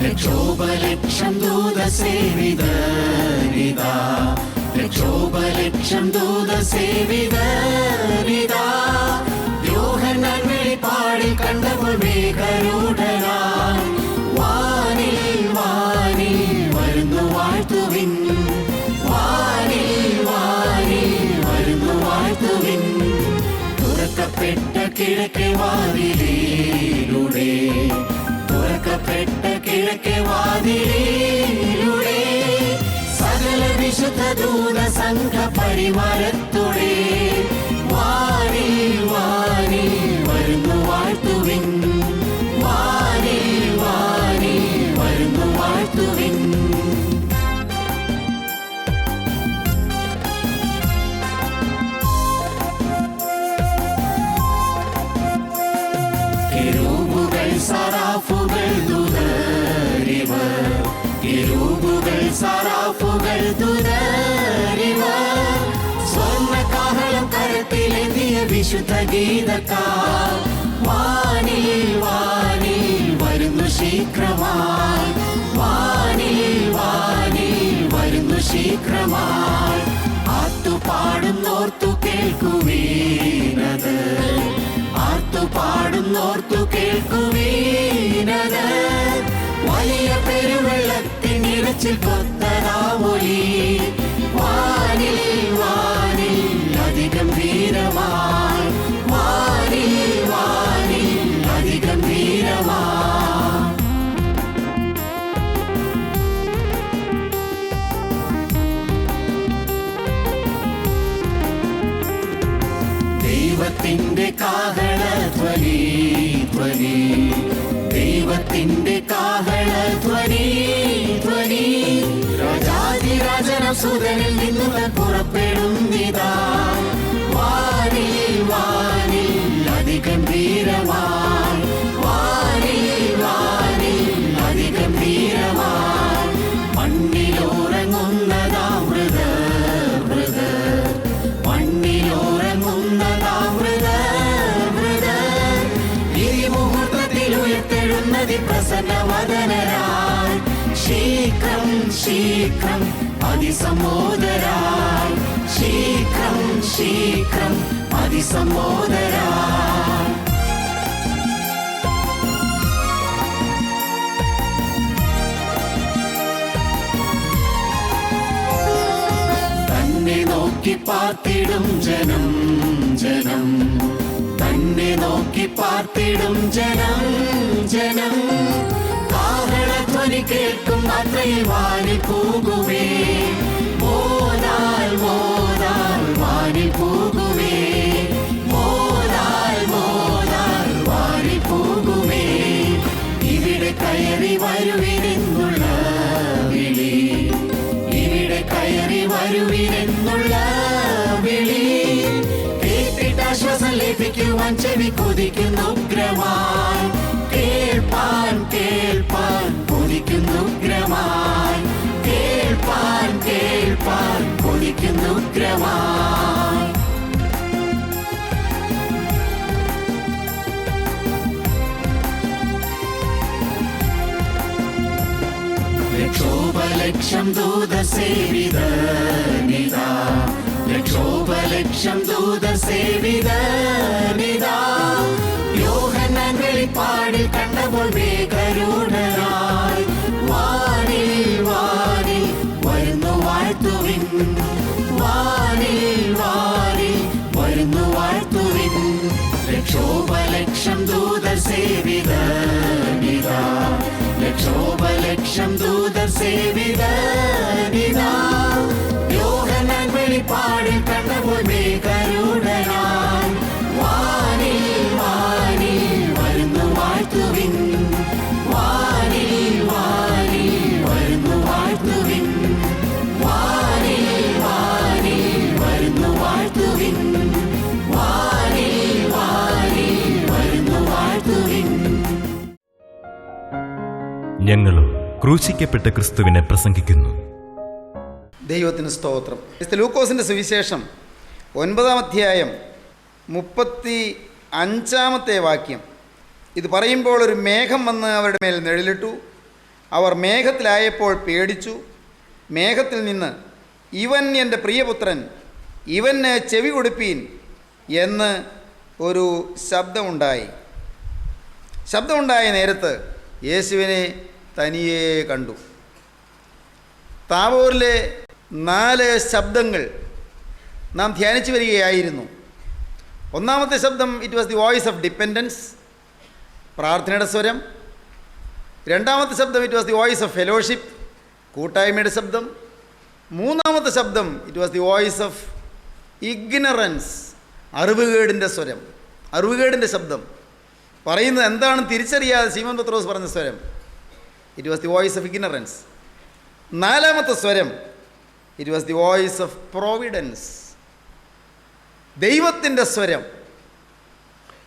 ലക്ഷോപലക്ഷം ദൂതസേവിതരിതാ, ലക്ഷോപലക്ഷം ദൂതസേവിതരിതാ. യോഹന്നാൻ വെളിപ്പാടിൽ കണ്ടപ്പോൾ മേഘരൂഢനായി വാനിൽ വാനിൽ വരുന്നു വാഴ്ത്തുവിൻ, വാനിൽ വാനിൽ വരുന്നു വാഴ്ത്തുവിൻ. തുറക്കപ്പെട്ട കിഴക്കേ വാതിലിലൂടെ, തുറക്കപ്പെട്ട കിഴക്കേ വാതിലിലൂടെ സകല വിശുദ്ധ ദൂത സംഘ പരിവാരത്തോടെ വാനിൽ വാനിൽ വരുന്നു വാഴ്ത്തുവിൻ, വാനിൽ വാനിൽ വരുന്നു വാഴ്ത്തുവിൻ. കെരൂബുകൾ സറാഫുകൾ ദൂതരിവർ, കെരൂബുകൾ സറാഫുകൾ ദൂതരിവർ. സ്വർണ്ണകാഹളം കരത്തിലേന്തിയ വിശുദ്ധ ഗീതക്കാർ വാനിൽ വാനിൽ വരുന്നു ശീഘ്രമായി, വാനിൽ വാനിൽ വരുന്നു ശീഘ്രമായി. ആർത്തുപാടുന്നോർത്തു കേൾക്കുവീനത്, ആർത്തുപാടുന്നോർത്തു കേൾക്കുവീനത്. വലിയ പെരുവെള്ളത്തിൻ ഇരച്ചിൽ കൊത്തനാമൊലി വാനിൽ വാനിൽ അതിഗംഭീരമായി, വാനിൽ വാനിൽ അതിഗംഭീരമായി. ദൈവത്തിന്റെ കാഹളധ്വനി ധ്വനി, ദൈവത്തിന്റെ കാഹളധ്വനി ധ്വനി. രാജാതിരാജനം സുതനിൽ നിന്നു പുറപ്പെടുന്നിതാ വാനിൽ വാനിൽ അതിഗംഭീരമായി, വാനിൽ വാനിൽ അതിഗംഭീരമായി. മണ്ണിലുറങ്ങുന്നതാ മൃത മൃത, മണ്ണിലുറങ്ങുന്നതാ മൃത മൃത. ഈ മുഹൂർത്തത്തിൽ ഉയർത്തെഴുന്നതി പ്രസന്നവദനരായി ശീഘ്രം ശീഘ്രം അതിസമ്മോദരായി, ശീഘ്രം ശീഘ്രം അതിസമ്മോദരായി. തന്നെ നോക്കി പാർത്തിടും ജനം ജനം, തന്നെ നോക്കി പാർത്തിടും ജനം ജനം. കാഹളധ്വനി കേൾക്കും മാത്രയിൽ വാനിൽ പോകുവേ, മോദാൽ മോദാൽ വാനിൽ പോകുവേ, മോദാൽ മോദാൽ വാനിൽ പോകുവേ. ഇവിടെ കയറി വരുവിനെന്നുള്ള വിളി, ഇവിടെ കയറി വരുവിനെന്നുള്ള വിളി. കേട്ടിട്ടാശ്വാസം ലഭിക്കുവാൻ ചെവി കൊതിക്കുന്നു ഉഗ്രമായി, കേൾപ്പാൻ കേൾപ്പാൻ കൊതിക്കുന്നു ഉഗ്രമായി, കേൾപ്പാൻ കേൾപ്പാൻ കൊതിക്കുന്നു ഉഗ്രമായി. ലക്ഷോപലക്ഷം ദൂതസേവിതരിതാ, ലക്ഷോപലക്ഷം ദൂതസേവിതരിതാ. യോഹന്നാൻ വെളിപ്പാടിൽ കണ്ടപ്പോൾ മേഘരൂഢനായി വാനിൽ വാനിൽ വരുന്നു വാഴ്ത്തുവിൻ, വാനിൽ വാനിൽ വരുന്നു വാഴ്ത്തുവിൻ. ലക്ഷോപലക്ഷം ദൂതസേവിതരിതാ, ലക്ഷോപലക്ഷം ദൂതസേവിതരിതാ. യോഹന്നാൻ വെളിപ്പാടിൽ കണ്ടപ്പോൾ മേഘരൂഢനായി വാനിൽ വാനിൽ വരുന്നു വാഴ്ത്തുവിൻ, വാനിൽ വാനിൽ വരുന്നു വാഴ്ത്തുവിൻ, വാനിൽ വാനിൽ വരുന്നു വാഴ്ത്തുവിൻ, വാനിൽ വാനിൽ വരുന്നു വാഴ്ത്തുവിൻ. ഞങ്ങളും ക്രൂശിക്കപ്പെട്ട ക്രിസ്തുവിനെ പ്രസംഗിക്കുന്നു. ദൈവത്തിന് സ്തോത്രം. ലൂക്കോസിൻ്റെ സുവിശേഷം 9-ാം അധ്യായം 35-ാമത്തെ വാക്യം. ഇത് പറയുമ്പോൾ ഒരു മേഘം വന്ന് അവരുടെ മേൽ നിഴലിട്ടു, അവർ മേഘത്തിലായപ്പോൾ പേടിച്ചു. മേഘത്തിൽ നിന്ന്, ഇവൻ എൻ്റെ പ്രിയപുത്രൻ, ഇവന് ചെവി കൊടുപ്പീൻ എന്ന് ഒരു ശബ്ദമുണ്ടായി. ശബ്ദമുണ്ടായ നേരത്ത് യേശുവിനെ തനിയെ കണ്ടു. താബോറിലെ 4 ശബ്ദങ്ങൾ നാം ധ്യാനിച്ചു വരികയായിരുന്നു. ഒന്നാമത്തെ ശബ്ദം, it was the voice of dependence, പ്രാർത്ഥനയുടെ സ്വരം. രണ്ടാമത്തെ ശബ്ദം, it was the voice of fellowship, കൂട്ടായ്മയുടെ ശബ്ദം. മൂന്നാമത്തെ ശബ്ദം, it was the voice of ignorance, അറിവുകേടിൻ്റെ സ്വരം, അറിവുകേടിൻ്റെ ശബ്ദം. പറയുന്നത് എന്താണെന്ന് തിരിച്ചറിയാതെ ശീമോൻ പത്രോസ് പറഞ്ഞ സ്വരം, it was the voice of ignorance. നാലാമത്തെ സ്വരം, it was the voice of Providence, ദൈവത്തിൻ്റെ സ്വരം.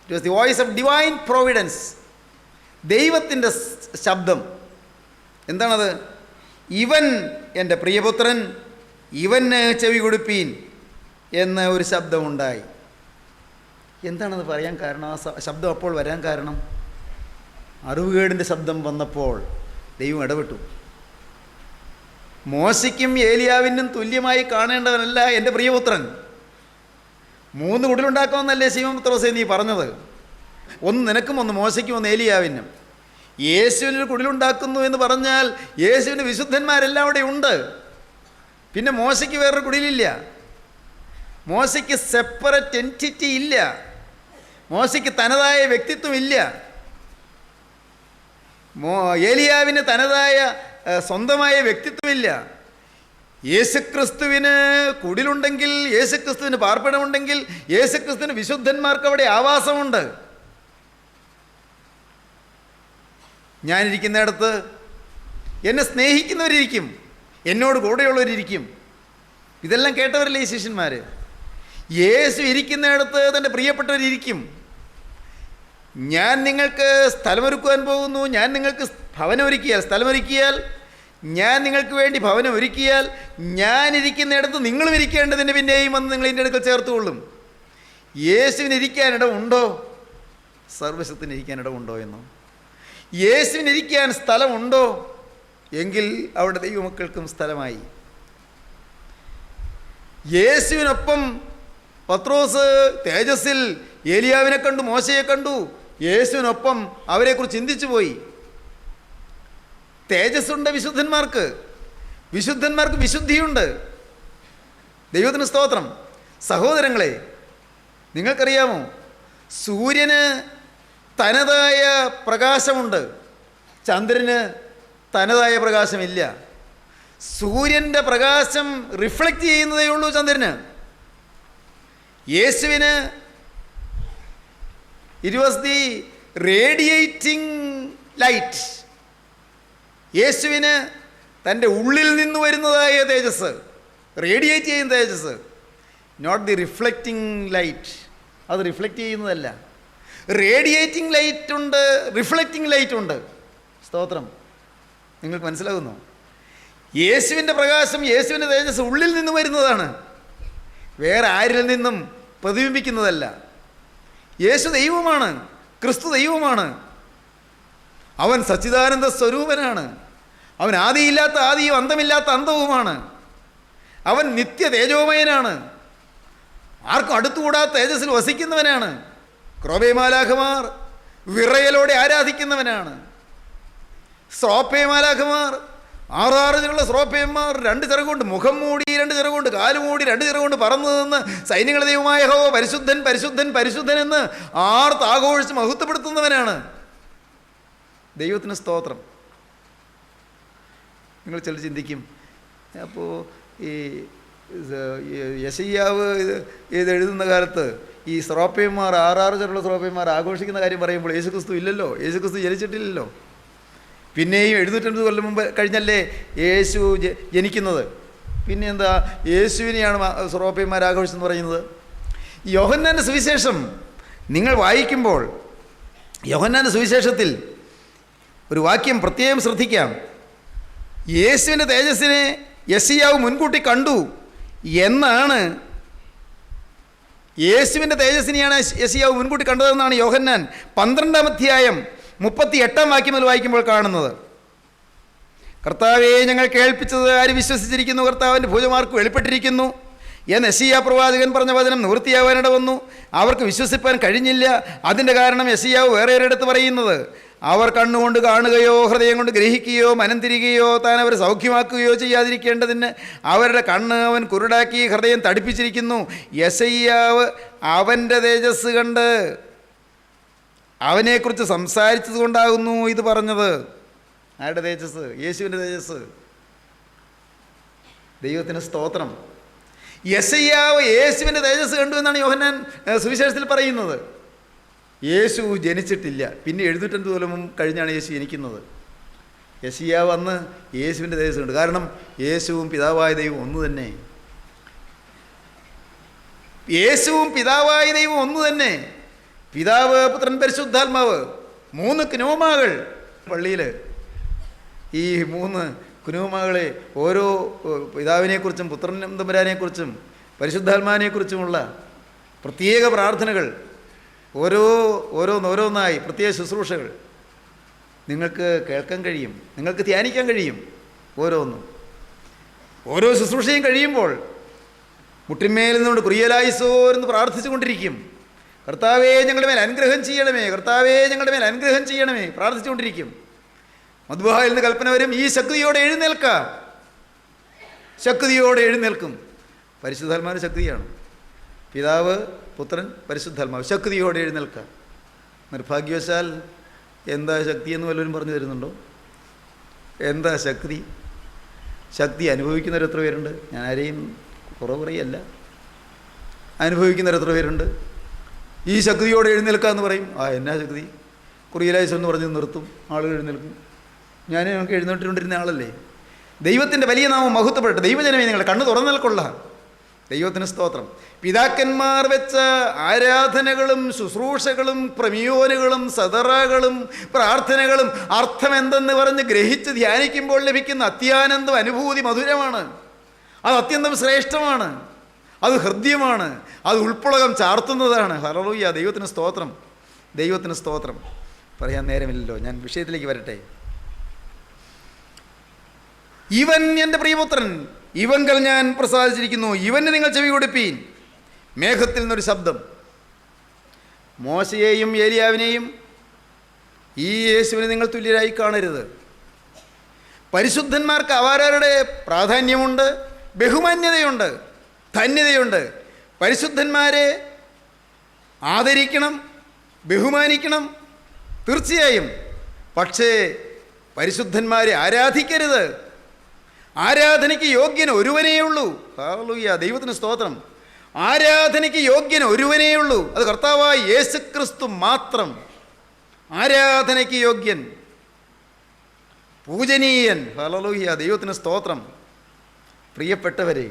It was the voice of divine Providence, ദൈവത്തിൻ്റെ ശബ്ദം. എന്താണത്? ഇവൻ എൻ്റെ പ്രിയപുത്രൻ, ഇവന് ചെവി കൊടുപ്പീൻ എന്ന ഒരു ശബ്ദമുണ്ടായി. എന്താണത് പറയാൻ കാരണം? ആ ശബ്ദം അപ്പോൾ വരാൻ കാരണം, അറിവുകേടിൻ്റെ ശബ്ദം വന്നപ്പോൾ ദൈവം ഇടപെട്ടു. മോശയ്ക്കും ഏലിയാവിനും തുല്യമായി കാണേണ്ടവനല്ല എൻ്റെ പ്രിയപുത്രൻ. 3 കുടിലുണ്ടാക്കാമെന്നല്ലേ ശീമോൻ പത്രോസേ നീ പറഞ്ഞത്? ഒന്ന് നിനക്കും, ഒന്ന് മോശയ്ക്കും, ഒന്ന് ഏലിയാവിനും. യേശുവിനൊരു കുടിലുണ്ടാക്കുന്നു എന്ന് പറഞ്ഞാൽ യേശുവിന് വിശുദ്ധന്മാരെല്ലാം അവിടെ ഉണ്ട്. പിന്നെ മോശയ്ക്ക് വേറൊരു കുടിലില്ല. മോശയ്ക്ക് സെപ്പറേറ്റ് എൻറ്റിറ്റി ഇല്ല. മോശയ്ക്ക് തനതായ വ്യക്തിത്വം ഇല്ല. ഏലിയാവിന് തനതായ സ്വന്തമായ വ്യക്തിത്വമില്ല. യേശുക്രിസ്തുവിന് കുടിലുണ്ടെങ്കിൽ, യേശുക്രിസ്തുവിന് പാർപ്പിടമുണ്ടെങ്കിൽ, യേശുക്രിസ്തുവിന് വിശുദ്ധന്മാർക്ക് അവിടെ ആവാസമുണ്ട്. ഞാനിരിക്കുന്നിടത്ത് എന്നെ സ്നേഹിക്കുന്നവരിയ്ക്കും, എന്നോട് കൂടെയുള്ളവരിയ്ക്കും. ഇതെല്ലാം കേട്ടവരല്ലേ ഈ ശിഷ്യന്മാർ? യേശു ഇരിക്കുന്നിടത്ത് തൻ്റെ പ്രിയപ്പെട്ടവരിയ്ക്കും. ഞാൻ നിങ്ങൾക്ക് സ്ഥലമൊരുക്കുവാൻ പോകുന്നു, ഞാൻ നിങ്ങൾക്ക് ഭവനമൊരുക്കിയാൽ, സ്ഥലമൊരുക്കിയാൽ, ഞാൻ നിങ്ങൾക്ക് വേണ്ടി ഭവനം ഒരുക്കിയാൽ, ഞാനിരിക്കുന്നിടത്ത് നിങ്ങളും ഇരിക്കേണ്ടതിന് പിന്നെയും വന്ന് നിങ്ങൾ എൻ്റെ അടുക്കൽ ചേർത്തുകൊള്ളും. യേശുവിന് ഇരിക്കാനിടമുണ്ടോ? സർവശക്തിന് ഇരിക്കാനിടമുണ്ടോ എന്നോ? യേശുവിനിരിക്കാൻ സ്ഥലമുണ്ടോ? എങ്കിൽ അവിടെ ദൈവമക്കൾക്കും സ്ഥലമായി. യേശുവിനൊപ്പം പത്രോസ് തേജസ്സിൽ ഏലിയാവിനെ കണ്ടു, മോശയെ കണ്ടു. യേശുവിനൊപ്പം അവരെക്കുറിച്ച് ചിന്തിച്ചു പോയി. തേജസ്സുണ്ട് വിശുദ്ധന്മാർക്ക്, വിശുദ്ധന്മാർക്ക് വിശുദ്ധിയുണ്ട്. ദൈവത്തിന് സ്തോത്രം. സഹോദരങ്ങളെ, നിങ്ങൾക്കറിയാമോ, സൂര്യന് തനതായ പ്രകാശമുണ്ട്, ചന്ദ്രന് തനതായ പ്രകാശമില്ല. സൂര്യൻ്റെ പ്രകാശം റിഫ്ലക്റ്റ് ചെയ്യുന്നതേ ഉള്ളൂ ചന്ദ്രന്. യേശുവിന് it was the radiating light. യേശുവിന് തൻ്റെ ഉള്ളിൽ നിന്ന് വരുന്നതായ തേജസ്, റേഡിയേറ്റ് ചെയ്യുന്ന തേജസ്, നോട്ട് ദി റിഫ്ലക്റ്റിംഗ് ലൈറ്റ്. അത് റിഫ്ലക്റ്റ് ചെയ്യുന്നതല്ല. റേഡിയേറ്റിംഗ് ലൈറ്റ് ഉണ്ട്, റിഫ്ലക്റ്റിംഗ് ലൈറ്റ് ഉണ്ട്. സ്തോത്രം. നിങ്ങൾക്ക് മനസ്സിലാകുന്നു? യേശുവിൻ്റെ പ്രകാശം, യേശുവിൻ്റെ തേജസ് ഉള്ളിൽ നിന്ന് വരുന്നതാണ്, വേറെ ആരിൽ നിന്നും പ്രതിബിംബിക്കുന്നതല്ല. യേശു ദൈവമാണ്, ക്രിസ്തു ദൈവമാണ്. അവൻ സച്ചിദാനന്ദ സ്വരൂപനാണ്. അവൻ ആദിയില്ലാത്ത ആദിയും അന്തമില്ലാത്ത അന്തവുമാണ്. അവൻ നിത്യ തേജോമയനാണ്. ആർക്കും അടുത്തുകൂടാത്ത തേജസ്സിൽ വസിക്കുന്നവനാണ്. ക്രോബേമാലാഖമാർ വിറയലോടെ ആരാധിക്കുന്നവനാണ്. ശ്രോപ്പേമാലാഖമാർ, 6 ചിറകുള്ള ശ്രോപ്പേന്മാർ 2 ചിറകുകൊണ്ട് മുഖം മൂടി, 2 ചിറകുകൊണ്ട് കാല് മൂടി, 2 ചിറകുകൊണ്ട് പറന്നു നിന്ന് സൈന്യങ്ങളുടെ ദൈവമായ യഹോവ പരിശുദ്ധൻ പരിശുദ്ധൻ പരിശുദ്ധൻ എന്ന് ആഘോഷിച്ച് മഹത്വപ്പെടുത്തുന്നവനാണ്. ദൈവത്തിന് സ്തോത്രം. നിങ്ങൾ ചിലർ ചിന്തിക്കും, അപ്പോൾ ഈ യെശയ്യാവ് ഇത് എഴുതുന്ന കാലത്ത് ഈ ശ്രോപ്പയന്മാർ, 6 ചിറകുള്ള ശ്രോപ്പയന്മാർ ആഘോഷിക്കുന്ന കാര്യം പറയുമ്പോൾ യേശുക്രിസ്തു ഇല്ലല്ലോ, യേശുക്രിസ്തു ജനിച്ചിട്ടില്ലല്ലോ. പിന്നെയും 750 കൊല്ലം മുമ്പ് കഴിഞ്ഞല്ലേ യേശു ജനിക്കുന്നത്. പിന്നെ എന്താ യേശുവിനെയാണ് ശ്രോപ്പയന്മാർ ആഘോഷിച്ചെന്ന് പറയുന്നത്? യോഹന്നാൻ്റെ സുവിശേഷം നിങ്ങൾ വായിക്കുമ്പോൾ, യോഹന്നാൻ്റെ സുവിശേഷത്തിൽ ഒരു വാക്യം പ്രത്യേകം ശ്രദ്ധിക്കാം. യേശുവിൻ്റെ തേജസ്സിനെ യെശയ്യാവ് മുൻകൂട്ടി കണ്ടു എന്നാണ്. യേശുവിൻ്റെ തേജസ്സിനെയാണ് യെശയ്യാവ് മുൻകൂട്ടി കണ്ടതെന്നാണ് യോഹന്നാൻ 12-ാം അധ്യായം 38-ാം വാക്യം മുതൽ വായിക്കുമ്പോൾ കാണുന്നത്. കർത്താവെ ഞങ്ങൾ കേൾപ്പിച്ചത് ആര് വിശ്വസിച്ചിരിക്കുന്നു? കർത്താവിൻ്റെ ഭുജമാർക്ക് വെളിപ്പെട്ടിരിക്കുന്നു എന്ന് യെശയ്യാ പ്രവാചകൻ പറഞ്ഞ വചനം നിവൃത്തിയാവാനിട വന്നു. അവർക്ക് വിശ്വസിപ്പാൻ കഴിഞ്ഞില്ല. അതിൻ്റെ കാരണം യെശയ്യാവ് വേറെ ഒരിടത്ത് പറയുന്നത്, അവർ കണ്ണുകൊണ്ട് കാണുകയോ ഹൃദയം കൊണ്ട് ഗ്രഹിക്കുകയോ മനം തിരികയോ താൻ അവരെ സൗഖ്യമാക്കുകയോ ചെയ്യാതിരിക്കേണ്ടതിന് അവരുടെ കണ്ണ് അവൻ കുരുടാക്കി ഹൃദയം തടിപ്പിച്ചിരിക്കുന്നു. യെശയ്യാവ് അവൻ്റെ തേജസ് കണ്ട് അവനെക്കുറിച്ച് സംസാരിച്ചത് കൊണ്ടാകുന്നു ഇത് പറഞ്ഞത്. ആരുടെ തേജസ്? യേശുവിൻ്റെ തേജസ്. ദൈവത്തിന് സ്തോത്രം. യെശയ്യാവ് യേശുവിൻ്റെ തേജസ് കണ്ടു എന്നാണ് യോഹന്നാൻ സുവിശേഷത്തിൽ പറയുന്നത്. യേശു ജനിച്ചിട്ടില്ല, പിന്നെ 750 കൊല്ലം കഴിഞ്ഞാണ് യേശു ജനിക്കുന്നത്. യെശയ്യാവ് അന്ന് യേശുവിൻ്റെ തേജസ് കണ്ടു. കാരണം യേശുവും പിതാവായ ദൈവം ഒന്ന് തന്നെ. യേശുവും പിതാവായ ദൈവം ഒന്ന് തന്നെ. പിതാവ്, പുത്രൻ, പരിശുദ്ധാത്മാവ്, 3 ക്നോമാകൾ പള്ളിയിൽ. ഈ 3 കുനുമാകളെ ഓരോ പിതാവിനെക്കുറിച്ചും പുത്രനും തമ്പുരാനെക്കുറിച്ചും പരിശുദ്ധാത്മാവിനെക്കുറിച്ചുമുള്ള പ്രത്യേക പ്രാർത്ഥനകൾ, ഓരോന്നായി പ്രത്യേക ശുശ്രൂഷകൾ നിങ്ങൾക്ക് കേൾക്കാൻ കഴിയും, നിങ്ങൾക്ക് ധ്യാനിക്കാൻ കഴിയും. ഓരോ ശുശ്രൂഷയും കഴിയുമ്പോൾ മുട്ടിന്മേൽ നിന്നുകൊണ്ട് കുറിയലായിസോ എന്ന് പ്രാർത്ഥിച്ചു കൊണ്ടിരിക്കും. കർത്താവേ ഞങ്ങളുടെ മേൽ അനുഗ്രഹം ചെയ്യണമേ, കർത്താവേ ഞങ്ങളുടെ മേൽ അനുഗ്രഹം ചെയ്യണമേ പ്രാർത്ഥിച്ചുകൊണ്ടിരിക്കും. മദ്ബഹായിൽ നിന്ന് കൽപ്പന വരും, ഈ ശക്തിയോടെ എഴുന്നേൽക്കാം. ശക്തിയോടെ എഴുന്നേൽക്കും. പരിശുദ്ധാത്മാവിന് ശക്തിയാണ്. പിതാവ്, പുത്രൻ, പരിശുദ്ധാത്മാവ് ശക്തിയോടെ എഴുന്നേൽക്കാം. നിർഭാഗ്യവശാൽ എന്താ ശക്തി എന്ന് വല്ലവരും പറഞ്ഞു തരുന്നുണ്ടോ? എന്താ ശക്തി? ശക്തി അനുഭവിക്കുന്നവർ എത്ര പേരുണ്ട്? ഞാൻ ആരെയും കുറവ് പറയല്ല. അനുഭവിക്കുന്നവർ എത്ര പേരുണ്ട്? ഈ ശക്തിയോടെ എഴുന്നേൽക്കാമെന്ന് പറയും. എന്നാ ശക്തി? കുറിയലായിസം എന്ന് പറഞ്ഞ് നിർത്തും, ആളുകൾ എഴുന്നേൽക്കും. ഞങ്ങൾക്ക് എഴുന്നേറ്റുകൊണ്ടിരുന്ന ആളല്ലേ. ദൈവത്തിൻ്റെ വലിയ നാമം മഹത്വപ്പെടട്ടെ. ദൈവജനമേ നിങ്ങളുടെ കണ്ണ് തുറന്നേൽക്കൊള്ള. ദൈവത്തിന് സ്തോത്രം. പിതാക്കന്മാർ വെച്ച ആരാധനകളും ശുശ്രൂഷകളും പ്രമിയോനുകളും സദറകളും പ്രാർത്ഥനകളും അർത്ഥമെന്തെന്ന് പറഞ്ഞ് ഗ്രഹിച്ച് ധ്യാനിക്കുമ്പോൾ ലഭിക്കുന്ന അത്യാനന്ദം, അനുഭൂതി മധുരമാണ്. അത് അത്യന്തം ശ്രേഷ്ഠമാണ്. അത് ഹൃദ്യമാണ്. അത് ഉൾപ്പുളകം ചാർത്തുന്നതാണ്. ഹല്ലേലൂയ. ദൈവത്തിന് സ്തോത്രം. ദൈവത്തിന് സ്തോത്രം. പറയാൻ നേരമില്ലല്ലോ, ഞാൻ വിഷയത്തിലേക്ക് വരട്ടെ. ഇവൻ എൻ്റെ പ്രിയപുത്രൻ, ഇവങ്കൽ ഞാൻ പ്രസാദിച്ചിരിക്കുന്നു, ഇവന് നിങ്ങൾ ചെവി കൊടുപ്പീൻ. മേഘത്തിൽ നിന്നൊരു ശബ്ദം. മോശയെയും ഏലിയാവിനെയും ഈ യേശുവിനെ നിങ്ങൾ തുല്യരായി കാണരുത്. പരിശുദ്ധന്മാർക്ക് അവരുടെ പ്രാധാന്യമുണ്ട്, ബഹുമാന്യതയുണ്ട്, ധന്യതയുണ്ട്. പരിശുദ്ധന്മാരെ ആദരിക്കണം, ബഹുമാനിക്കണം തീർച്ചയായും. പക്ഷേ പരിശുദ്ധന്മാരെ ആരാധിക്കരുത്. ആരാധനയ്ക്ക് യോഗ്യൻ ഒരുവനേയുള്ളൂ. ഹല്ലേലൂയ. ദൈവത്തിന് സ്തോത്രം. ആരാധനയ്ക്ക് യോഗ്യൻ ഒരുവനേയുള്ളൂ, അത് കർത്താവായ യേശുക്രിസ്തു മാത്രം. ആരാധനയ്ക്ക് യോഗ്യൻ, പൂജനീയൻ. ഹല്ലേലൂയ. ദൈവത്തിന് സ്തോത്രം. പ്രിയപ്പെട്ടവരെ,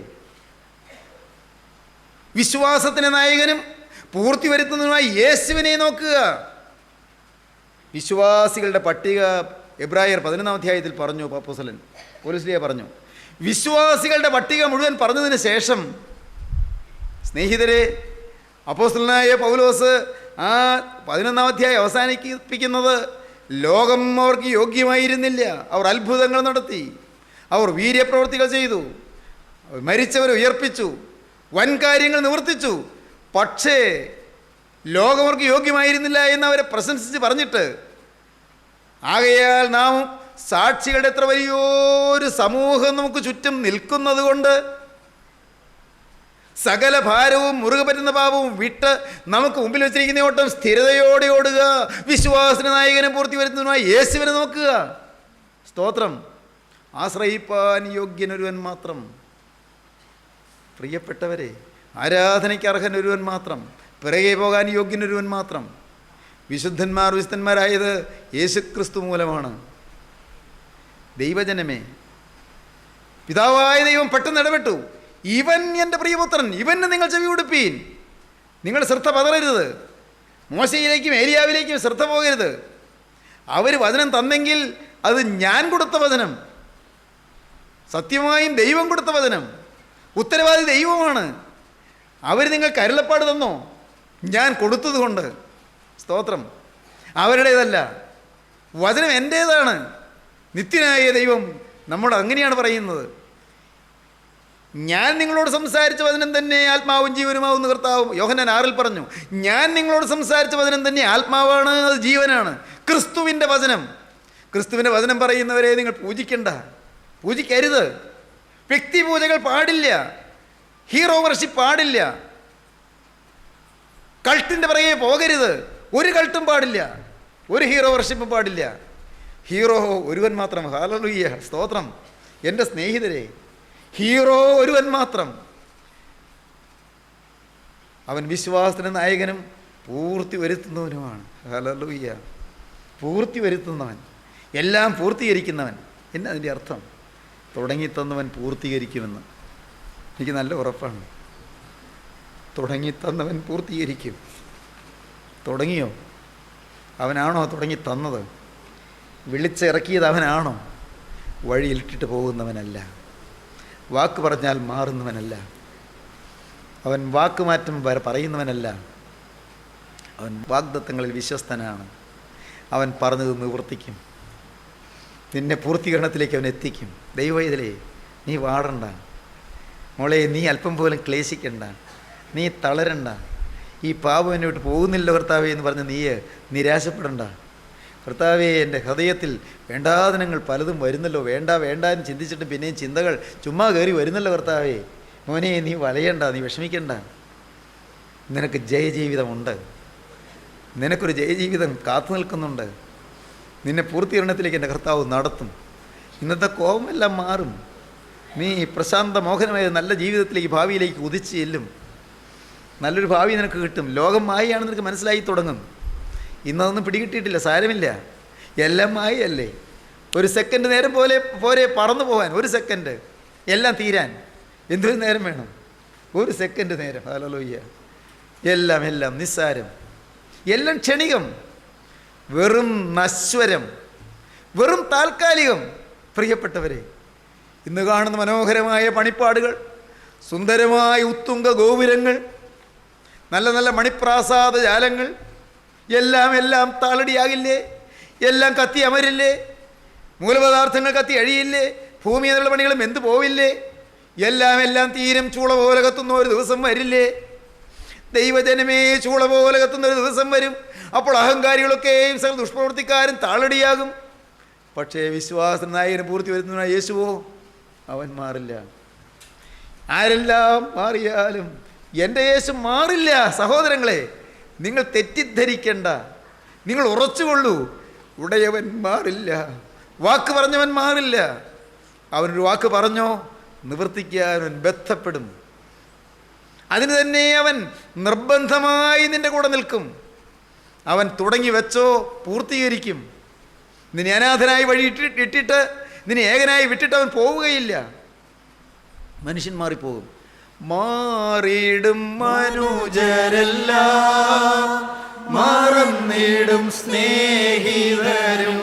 വിശ്വാസത്തിന് നായകനും പൂർത്തി വരുത്തുന്നതുമായ യേശുവിനെ നോക്കുക. വിശ്വാസികളുടെ പട്ടിക എബ്രായർ 11-ാം അധ്യായത്തിൽ പറഞ്ഞു. അപ്പോസ്തലൻ പൗലോസ് പറഞ്ഞു. വിശ്വാസികളുടെ പട്ടിക മുഴുവൻ പറഞ്ഞതിന് ശേഷം, സ്നേഹിതരെ, അപ്പോസ്തലനായ പൗലോസ് ആ 11-ാം അധ്യായം അവസാനിപ്പിക്കുന്നത്, ലോകം അവർക്ക് യോഗ്യമായിരുന്നില്ല, അവർ അത്ഭുതങ്ങൾ നടത്തി, അവർ വീര്യപ്രവൃത്തികൾ ചെയ്തു, മരിച്ചവരെ ഉയർപ്പിച്ചു, വൻ കാര്യങ്ങൾ നിവർത്തിച്ചു. പക്ഷേ ലോകം അവർക്ക് യോഗ്യമായിരുന്നില്ല എന്ന് അവരെ പ്രശംസിച്ച് പറഞ്ഞിട്ട്, ആകയാൽ നാം സാക്ഷികളുടെ എത്ര വലിയൊരു സമൂഹം നമുക്ക് ചുറ്റും നിൽക്കുന്നത് കൊണ്ട് സകല ഭാരവും മുറുകെ പറ്റുന്ന പാപവും വിട്ട് നമുക്ക് മുമ്പിൽ വെച്ചിരിക്കുന്ന ഓട്ടം സ്ഥിരതയോടെ ഓടുക. വിശ്വാസത്തിന് നായകനും പൂർത്തി വരുന്നതിനുമായി യേശുവിനെ നോക്കുക. സ്തോത്രം. ആശ്രയിപ്പാൻ യോഗ്യനൊരുവൻ മാത്രം. പ്രിയപ്പെട്ടവരെ, ആരാധനയ്ക്ക് അർഹൻ ഒരുവൻ മാത്രം, പിറകെ പോകാൻ യോഗ്യനൊരുവൻ മാത്രം. വിശുദ്ധന്മാരായത് യേശുക്രിസ്തു മൂലമാണ്. ദൈവജനമേ, പിതാവായ ദൈവം പെട്ടെന്ന് ഇടപെട്ടു. ഇവൻ എൻ്റെ പ്രിയപുത്രൻ, ഇവന് നിങ്ങൾ ചെവി കൊടുപ്പീൻ. നിങ്ങൾ ശ്രദ്ധ പതറരുത്. മോശയിലേക്കും ഏലിയാവിലേക്കും ശ്രദ്ധ പോകരുത്. അവർ വചനം തന്നെങ്കിൽ അത് ഞാൻ കൊടുത്ത വചനം, സത്യമായും ദൈവം കൊടുത്ത വചനം. ഉത്തരവാദി ദൈവമാണ്. അവർ നിങ്ങൾക്ക് അരുളപ്പാട് തന്നോ? ഞാൻ കൊടുത്തതുകൊണ്ട്. സ്തോത്രം. അവരുടേതല്ല, വചനം എൻ്റേതാണ്. നിത്യനായ ദൈവം നമ്മൾ അങ്ങനെയാണ് പറയുന്നത്. ഞാൻ നിങ്ങളോട് സംസാരിച്ച വചനം തന്നെ ആത്മാവും ജീവനുമാവുന്ന കർത്താവും യോഹന്നാൻ 6 പറഞ്ഞു. ഞാൻ നിങ്ങളോട് സംസാരിച്ച വചനം തന്നെ ആത്മാവാണ്, അത് ജീവനാണ്. ക്രിസ്തുവിൻ്റെ വചനം. ക്രിസ്തുവിൻ്റെ വചനം പറയുന്നവരെ നിങ്ങൾ പൂജിക്കണ്ട, പൂജിക്കരുത്. വ്യക്തി പൂജകൾ പാടില്ല, ഹീറോ വർഷിപ്പ് പാടില്ല, കൾട്ടിൻ്റെ പിറകെ പോകരുത്. ഒരു കൾട്ടും പാടില്ല, ഒരു ഹീറോ വർഷിപ്പും പാടില്ല. ഹീറോ ഒരുവൻ മാത്രം. ഹല്ലേലൂയ, സ്തോത്രം. എൻ്റെ സ്നേഹിതരെ, ഹീറോ ഒരുവൻ മാത്രം. അവൻ വിശ്വാസത്തിന് നായകനും പൂർത്തി വരുത്തുന്നവനുമാണ്. ഹല്ലേലൂയ, പൂർത്തി വരുത്തുന്നവൻ, എല്ലാം പൂർത്തീകരിക്കുന്നവൻ. എന്നാ അതിൻ്റെ അർത്ഥം? തുടങ്ങിത്തന്നവൻ പൂർത്തീകരിക്കുമെന്ന് എനിക്ക് നല്ല ഉറപ്പാണ്. തുടങ്ങിത്തന്നവൻ പൂർത്തീകരിക്കും. തുടങ്ങിയോ? അവനാണോ തുടങ്ങി തന്നത്? വിളിച്ചിറക്കിയത് അവനാണോ? വഴിയിലിട്ടിട്ട് പോകുന്നവനല്ല, വാക്ക് പറഞ്ഞാൽ മാറുന്നവനല്ല, അവൻ വാക്കുമാറ്റം പറയുന്നവനല്ല. അവൻ വാഗ്ദത്തങ്ങളിൽ വിശ്വസ്തനാണ്. അവൻ പറഞ്ഞത് നിവർത്തിക്കും. നിന്നെ പൂർത്തീകരണത്തിലേക്ക് അവൻ എത്തിക്കും. ദൈവവേദലേ, നീ വാടണ്ട മോളെ, നീ അല്പം പോലും ക്ലേശിക്കണ്ട, നീ തളരണ്ട. ഈ പാപം എന്നെ വിട്ട് പോകുന്നില്ല കർത്താവേ എന്ന് പറഞ്ഞ് നീ നിരാശപ്പെടണ്ട. കർത്താവേ, എൻ്റെ ഹൃദയത്തിൽ വേണ്ടാതനങ്ങൾ പലതും വരുന്നല്ലോ, വേണ്ട വേണ്ട എന്ന് ചിന്തിച്ചിട്ട് പിന്നെയും ചിന്തകൾ ചുമ്മാ കയറി വരുന്നല്ലോ കർത്താവേ. മോനെ, നീ വലയണ്ട, നീ വിഷമിക്കണ്ട. നിനക്ക് ജയജീവിതമുണ്ട്, നിനക്കൊരു ജയജീവിതം കാത്തു നിൽക്കുന്നുണ്ട്. നിന്നെ പൂർത്തീകരണത്തിലേക്ക് എൻ്റെ കർത്താവ് നടത്തും. ഇന്നത്തെ കോപമെല്ലാം മാറും. നീ പ്രശാന്ത മോഹനമായ നല്ല ജീവിതത്തിലേക്ക്, ഭാവിയിലേക്ക് ഉദിച്ച് ചെല്ലും. നല്ലൊരു ഭാവി നിനക്ക് കിട്ടും. ലോകം മായയാണെന്ന് നിനക്ക് മനസ്സിലായി തുടങ്ങും. ഇന്നതൊന്നും പിടികിട്ടിയിട്ടില്ല, സാരമില്ല, എല്ലാം മായയല്ലേ. ഒരു സെക്കൻഡ് നേരം പോരെ പറന്നു പോകാൻ. ഒരു സെക്കൻഡ് എല്ലാം തീരാൻ എന്തൊരു നേരം വേണം? ഒരു സെക്കൻഡ് നേരം. ഹല്ലേലൂയ. എല്ലാം നിസ്സാരം, എല്ലാം ക്ഷണികം, വെറും നശ്വരം, വെറും താൽക്കാലികം. പ്രിയപ്പെട്ടവരെ, ഇന്ന് കാണുന്ന മനോഹരമായ പണിപ്പാടുകൾ, സുന്ദരമായ ഉത്തുംഗ ഗോപുരങ്ങൾ, നല്ല നല്ല മണിപ്രാസാദ ജാലങ്ങൾ എല്ലാം താളടിയാകില്ലേ? എല്ലാം കത്തി അമരില്ലേ? മൂലപദാർത്ഥങ്ങൾ കത്തി അഴിയില്ലേ? ഭൂമി എന്നുള്ള പണികളും എന്തു പോവില്ലേ? എല്ലാം തീരും. ചൂള പോലെ കത്തുന്ന ഒരു ദിവസം വരില്ലേ? ദൈവജനമേ, ചൂള പോലെ കത്തുന്ന ഒരു ദിവസം വരും. അപ്പോൾ അഹങ്കാരികളൊക്കെയും സകല ദുഷ്പ്രവൃത്തിക്കാരും താളടിയാകും. പക്ഷേ വിശ്വാസനായകന് പൂർത്തി വരുന്നതിനായി യേശുവോ, അവൻ മാറില്ല. ആരെല്ലാം മാറിയാലും എൻ്റെ യേശു മാറില്ല. സഹോദരങ്ങളെ, നിങ്ങൾ തെറ്റിദ്ധരിക്കണ്ട, നിങ്ങൾ ഉറച്ചുകൊള്ളൂ. ഉടയവൻ മാറില്ല, വാക്ക് പറഞ്ഞവൻ മാറില്ല. അവനൊരു വാക്ക് പറഞ്ഞോ, നിവർത്തിക്കാൻ അവൻ ബന്ധപ്പെടും. അതിന് തന്നെ അവൻ നിർബന്ധമായി നിൻ്റെ കൂടെ നിൽക്കും. അവൻ തുടങ്ങി വെച്ചോ, പൂർത്തീകരിക്കും. നിന്നെ അനാഥനായി വഴി ഇട്ടിട്ട്, നിന്നെ ഏകനായി വിട്ടിട്ട് അവൻ പോവുകയില്ല. മനുഷ്യൻ മാറിപ്പോകും. മാറിയിടും മനുജരെല്ലാം, മറന്നിടും സ്നേഹിതരും.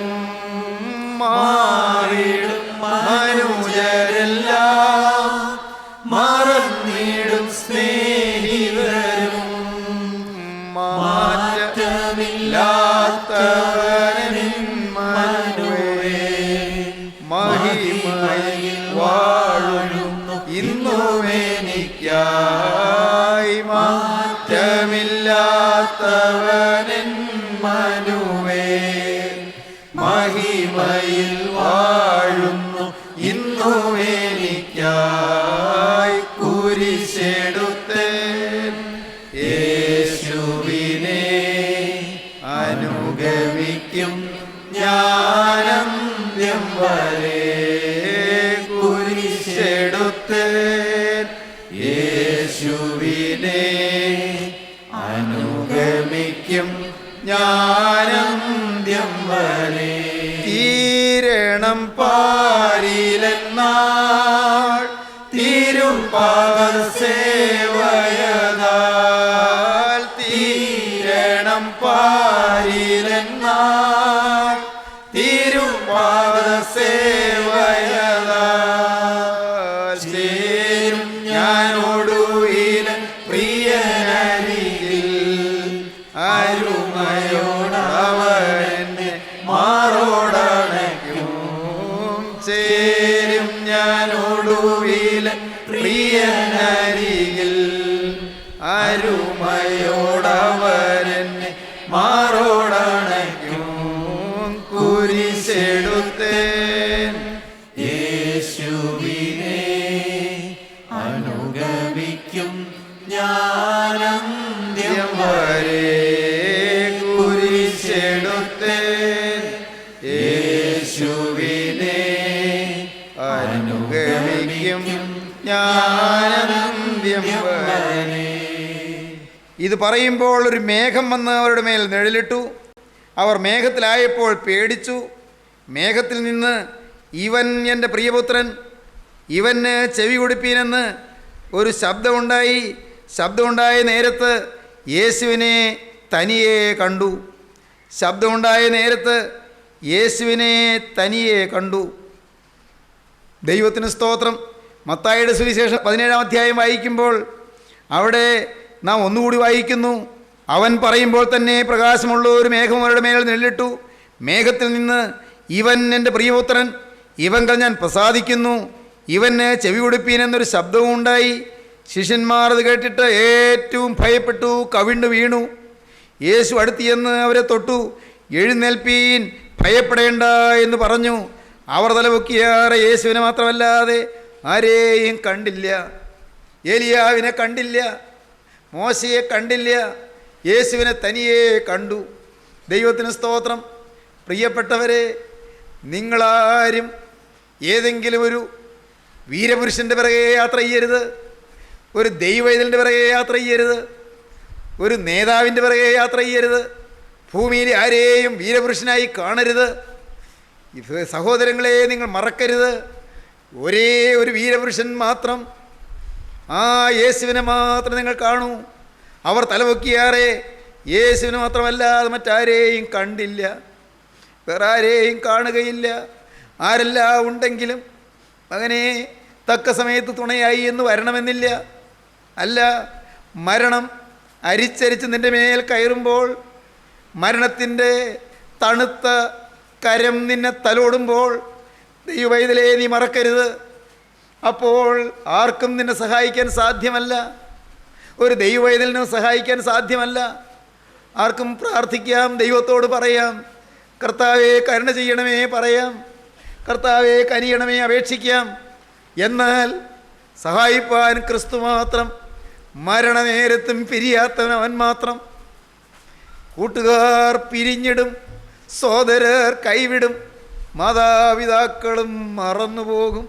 മാറിയിടും മനുജരെല്ലാം, മറന്നിടും സ്നേഹിതരും. മാറ്റമില്ലാത്തവനിൻ മനുവേ, മഹിമയിൽ വാഴുന്നു ഇന്നുമെനിക്കായി. മാറ്റമില്ലാത്തവനിൻ മനുവേ, മഹിമയിൽ വാഴുന്നു ഇന്നുമെനിക്കായി. കുരിശെടുത്തേൻ യേശുവിനെ അനുഗമിക്കും ഞാനന്ത്യം വരെ. കുരിശെടുത്തേൻ യേശുവിനെ അനുഗമിക്കും ഞാനന്ത്യം വരെ. തീരണം പാരിലെന്നാൾ തിരുപാദ സേവയതാൽ. തീരണം പാരിലെന്നാൾ തിരുപാദ സേവയതാൽ. ചേരും ഞാനോടുയിലൻ പ്രിയനരികിൽ, അരുമയോടവനെ മാറോടണയ്ക്കും. ഞാനോടുവിൽ പ്രിയനരികിൽ അരുമയോടവരെന്നെ മാറോടണയ്ക്കും കുരിശെടുത്തേൻ യേശുവിനെ അനുഗമിക്കും ഞാനന്ത്യം വരെ കുരിശെടുത്തേൻ യേശുവിനെ അനുഗമിക്കും ഞാനന്ത്യം വരെ. ഇത് പറയുമ്പോൾ ഒരു മേഘം വന്ന് അവരുടെ മേൽ നിഴലിട്ടു. അവർ മേഘത്തിലായപ്പോൾ പേടിച്ചു. മേഘത്തിൽ നിന്ന് ഇവൻ എൻ്റെ പ്രിയപുത്രൻ, ഇവന് ചെവി കൊടുപ്പീനെന്ന് ഒരു ശബ്ദമുണ്ടായി. ശബ്ദമുണ്ടായ നേരത്ത് യേശുവിനെ തനിയെ കണ്ടു. ശബ്ദമുണ്ടായ നേരത്ത് യേശുവിനെ തനിയെ കണ്ടു. ദൈവത്തിന് സ്തോത്രം. മത്തായിയുടെ സുവിശേഷം 17-ാം അധ്യായം വായിക്കുമ്പോൾ അവിടെ നാം ഒന്നുകൂടി വായിക്കുന്നു. അവൻ പറയുമ്പോൾ തന്നെ പ്രകാശമുള്ള ഒരു മേഘം അവരുടെ മേൽ നിഴലിട്ടു. മേഘത്തിൽ നിന്ന് ഇവൻ എൻ്റെ പ്രിയപുത്രൻ, ഇവങ്കൽ ഞാൻ പ്രസാദിക്കുന്നു, ഇവന് ചെവി കൊടുപ്പീൻ എന്നൊരു ശബ്ദവും ഉണ്ടായി. ശിഷ്യന്മാർ അത് കേട്ടിട്ട് ഏറ്റവും ഭയപ്പെട്ടു, കവിണ്ണു വീണു. യേശു അടുത്തിയെന്ന് അവരെ തൊട്ടു. എഴുന്നേൽപ്പീൻ, ഭയപ്പെടേണ്ട എന്ന് പറഞ്ഞു. അവർ തലപൊക്കിയാറെ യേശുവിനെ മാത്രമല്ലാതെ ആരെയും കണ്ടില്ല. ഏലിയാവിനെ കണ്ടില്ല, മോശയെ കണ്ടില്ല, യേശുവിനെ തനിയെ കണ്ടു. ദൈവത്തിന് സ്തോത്രം. പ്രിയപ്പെട്ടവരെ, നിങ്ങളാരും ഏതെങ്കിലും ഒരു വീരപുരുഷൻ്റെ പിറകെ യാത്ര ചെയ്യരുത്, ഒരു ദൈവവേദലിൻ്റെ പിറകെ യാത്ര ചെയ്യരുത്, ഒരു നേതാവിൻ്റെ പിറകെ യാത്ര ചെയ്യരുത്, ഭൂമിയിൽ ആരെയും വീരപുരുഷനായി കാണരുത്. ഇത് സഹോദരങ്ങളെ നിങ്ങൾ മറക്കരുത്. ഒരേ ഒരു വീരപുരുഷൻ മാത്രം, ആ യേശുവിനെ മാത്രം നിങ്ങൾ കാണൂ. അവർ തലപൊക്കിയാറെ യേശുവിനെ മാത്രമല്ലാതെ മറ്റാരെയും കണ്ടില്ല, വേറെ ആരെയും കാണുകയില്ല. ആരെല്ലാം ഉണ്ടെങ്കിലും അങ്ങനെ തക്ക സമയത്ത് തുണയായി എന്ന് വരണമെന്നില്ല. അല്ല, മരണം അരിച്ചരിച്ച് നിൻ്റെ മേൽ കയറുമ്പോൾ, മരണത്തിൻ്റെ തണുത്ത കരം നിന്നെ തലോടുമ്പോൾ, ദൈവവൈതലേ നീ മറക്കരുത്. അപ്പോൾ ആർക്കും നിന്നെ സഹായിക്കാൻ സാധ്യമല്ല, ഒരു ദൈവവൈതലിനും സഹായിക്കാൻ സാധ്യമല്ല. ആർക്കും പ്രാർത്ഥിക്കാം, ദൈവത്തോട് പറയാം, കർത്താവേ കരുണ ചെയ്യണമേ പറയാം, കർത്താവേ കനിയണമേ അപേക്ഷിക്കാം. എന്നാൽ സഹായിപ്പാൻ ക്രിസ്തു മാത്രം, മരണനേരത്തും പിരിയാത്തവൻ അവൻ മാത്രം. കൂട്ടുകാർ പിരിഞ്ഞിടും, സോദരർ കൈവിടും, മാതാപിതാക്കളും മറന്നുപോകും.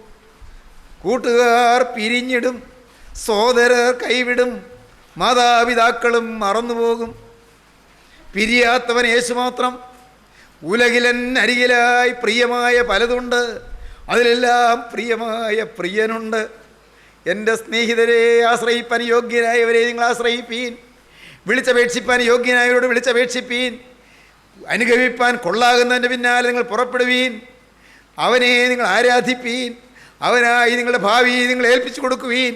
കൂട്ടുകാർ പിരിഞ്ഞിടും, സോദരർ കൈവിടും, മാതാപിതാക്കളും മറന്നുപോകും. പിരിയാത്തവൻ യേശു മാത്രം. ഉലകിലൻ അരികിലായി പ്രിയമായ പലതുണ്ട്, അതിലെല്ലാം പ്രിയമായ പ്രിയനുണ്ട്. എൻ്റെ സ്നേഹിതരെ, ആശ്രയിപ്പാൻ യോഗ്യനായവരെ നിങ്ങൾ ആശ്രയിപ്പീൻ, വിളിച്ചപേക്ഷിപ്പാൻ യോഗ്യനായവരോട് വിളിച്ചപേക്ഷിപ്പീൻ, അനുഗമിപ്പാൻ കൊള്ളാകുന്നതിൻ്റെ പിന്നാലെ നിങ്ങൾ പുറപ്പെടുവീൻ, അവനെ നിങ്ങൾ ആരാധിപ്പീൻ, അവനായി നിങ്ങളുടെ ഭാവി നിങ്ങൾ ഏൽപ്പിച്ചു കൊടുക്കുവീൻ.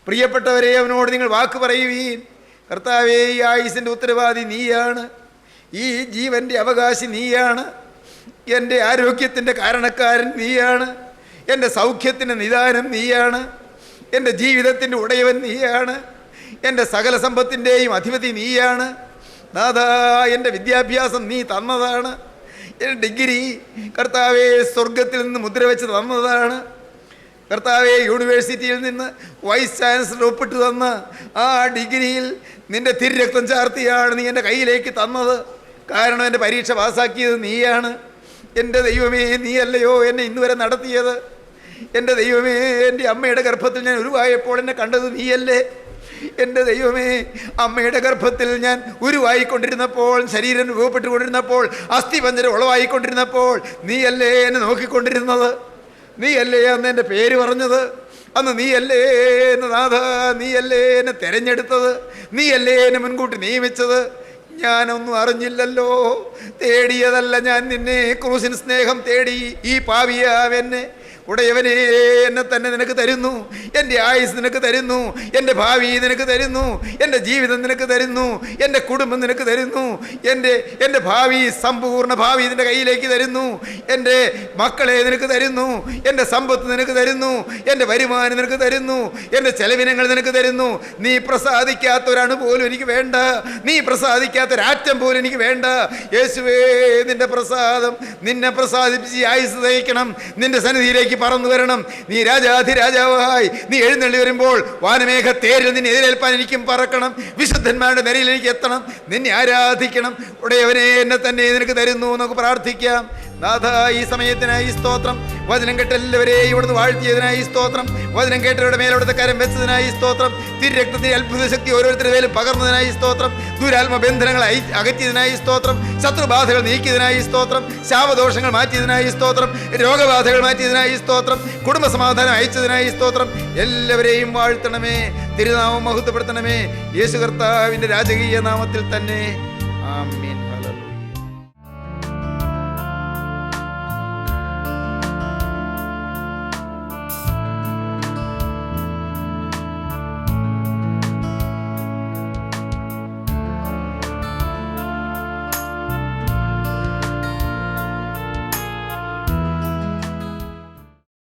പ്രിയപ്പെട്ടവരെ, അവനോട് നിങ്ങൾ വാക്ക് പറയുവീൻ. കർത്താവേ, ഈ ആയുസിൻ്റെ ഉത്തരവാദി നീയാണ്, ഈ ജീവൻ്റെ അവകാശി നീയാണ്, എൻ്റെ ആരോഗ്യത്തിൻ്റെ കാരണക്കാരൻ നീയാണ്, എൻ്റെ സൗഖ്യത്തിൻ്റെ നിദാനം നീയാണ്, എൻ്റെ ജീവിതത്തിൻ്റെ ഉടയവൻ നീയാണ്, എൻ്റെ സകല സമ്പത്തിൻ്റെയും അധിപതി നീയാണ്. നാഥാ, എൻ്റെ വിദ്യാഭ്യാസം നീ തന്നതാണ്, എൻ്റെ ഡിഗ്രി കർത്താവേ സ്വർഗത്തിൽ നിന്ന് മുദ്ര വെച്ച് തന്നതാണ്. കർത്താവേ, യൂണിവേഴ്സിറ്റിയിൽ നിന്ന് വൈസ് ചാൻസലർ ഒപ്പിട്ട് തന്ന ആ ഡിഗ്രിയിൽ നിൻ്റെ തിരുരക്തം ചാർത്തിയാണ് നീ എൻ്റെ കയ്യിലേക്ക് തന്നത്. കാരണം എൻ്റെ പരീക്ഷ പാസ്സാക്കിയത് നീയാണ്. എൻ്റെ ദൈവമേ, നീയല്ലയോ എന്നെ ഇന്നുവരെ നടത്തിയത്? എൻ്റെ ദൈവമേ, എൻ്റെ അമ്മയുടെ ഗർഭത്തിൽ ഞാൻ ഉരുവായപ്പോൾ എന്നെ കണ്ടത് നീയല്ലേ? എൻ്റെ ദൈവമേ, അമ്മയുടെ ഗർഭത്തിൽ ഞാൻ ഉരുവായിക്കൊണ്ടിരുന്നപ്പോൾ, ശരീരം രൂപപ്പെട്ടുകൊണ്ടിരുന്നപ്പോൾ, അസ്ഥിപഞ്ജരം ഉളവായിക്കൊണ്ടിരുന്നപ്പോൾ നീയല്ലേ എന്നെ നോക്കിക്കൊണ്ടിരുന്നത്? നീയല്ലേ അന്ന് എൻ്റെ പേര് പറഞ്ഞത്? അന്ന് നീയല്ലേ എന്നെ നാഥ, നീയല്ലേ എന്നെ തിരഞ്ഞെടുത്തത്? നീയല്ലേ എന്നെ മുൻകൂട്ടി നിയമിച്ചത്? ഞാനൊന്നും അറിഞ്ഞില്ലല്ലോ, തേടിയതല്ല ഞാൻ നിന്നെ, ക്രൂസിൻ സ്നേഹം തേടി ഈ പാവിയാവെന്നെ ഉടയവനെ എന്നെ തന്നെ നിനക്ക് തരുന്നു, എൻ്റെ ആയുസ് നിനക്ക് തരുന്നു, എൻ്റെ ഭാവി നിനക്ക് തരുന്നു, എൻ്റെ ജീവിതം നിനക്ക് തരുന്നു, എൻ്റെ കുടുംബം നിനക്ക് തരുന്നു, എൻ്റെ ഭാവി, സമ്പൂർണ്ണ ഭാവി നിൻ്റെ കയ്യിലേക്ക് തരുന്നു, എൻ്റെ മക്കളെ നിനക്ക് തരുന്നു, എൻ്റെ സമ്പത്ത് നിനക്ക് തരുന്നു, എൻ്റെ വരുമാനം നിനക്ക് തരുന്നു, എൻ്റെ ചെലവിനങ്ങൾ നിനക്ക് തരുന്നു. നീ പ്രസാദിക്കാത്തൊരാണ് പോലും എനിക്ക് വേണ്ട, നീ പ്രസാദിക്കാത്തൊരാറ്റം പോലും എനിക്ക് വേണ്ട. യേശുവേ, നിന്റെ പ്രസാദം നിന്നെ പ്രസാദിപ്പിച്ച് ആയുസ് തയ്ക്കണം, നിന്റെ സന്നിധിയിലേക്ക് പറന്നു വരണം. നീ രാജാധിരാജാവായി നീ എഴുന്നള്ളി വരുമ്പോൾ വാനമേഘ തേരിൽ നിന്നെ എതിരേൽപ്പാൻ എനിക്കും പറക്കണം, വിശുദ്ധന്മാരുടെ നിരയിൽ എനിക്ക് എത്തണം, നിന്നെ ആരാധിക്കണം. ഉടയവനെ എന്നെ തന്നെ നിനക്ക് തരുന്നു. നമുക്ക് പ്രാർത്ഥിക്കാം. നാഥ, ഈ സമയത്തിനായി സ്തോത്രം. വചനം കേട്ട എല്ലാവരെയും ഇവിടുന്ന് വാഴ്ത്തിയതിനായി സ്തോത്രം. വചനം കേട്ടവരുടെ മേലവിടുത്തെ കരം വെച്ചതിനായി സ്തോത്രം. തിരുരക്തത്തിന്റെ അത്ഭുത ശക്തി ഓരോരുത്തരുടെ മേലും പകർന്നതിനായി സ്തോത്രം. ദുരാത്മ ബന്ധനങ്ങൾ അകറ്റിയതിനായി സ്തോത്രം. ശത്രുബാധകൾ നീക്കിയതിനായി സ്തോത്രം. ശാപദോഷങ്ങൾ മാറ്റിയതിനായി സ്തോത്രം. രോഗബാധകൾ മാറ്റിയതിനായി സ്തോത്രം. കുടുംബസമാധാനം അയച്ചതിനായി സ്തോത്രം. എല്ലാവരെയും വാഴ്ത്തണമേ, തിരുനാമം മഹത്വപ്പെടുത്തണമേ. യേശു കർത്താവിൻ്റെ രാജകീയ നാമത്തിൽ തന്നെ. ആമേൻ.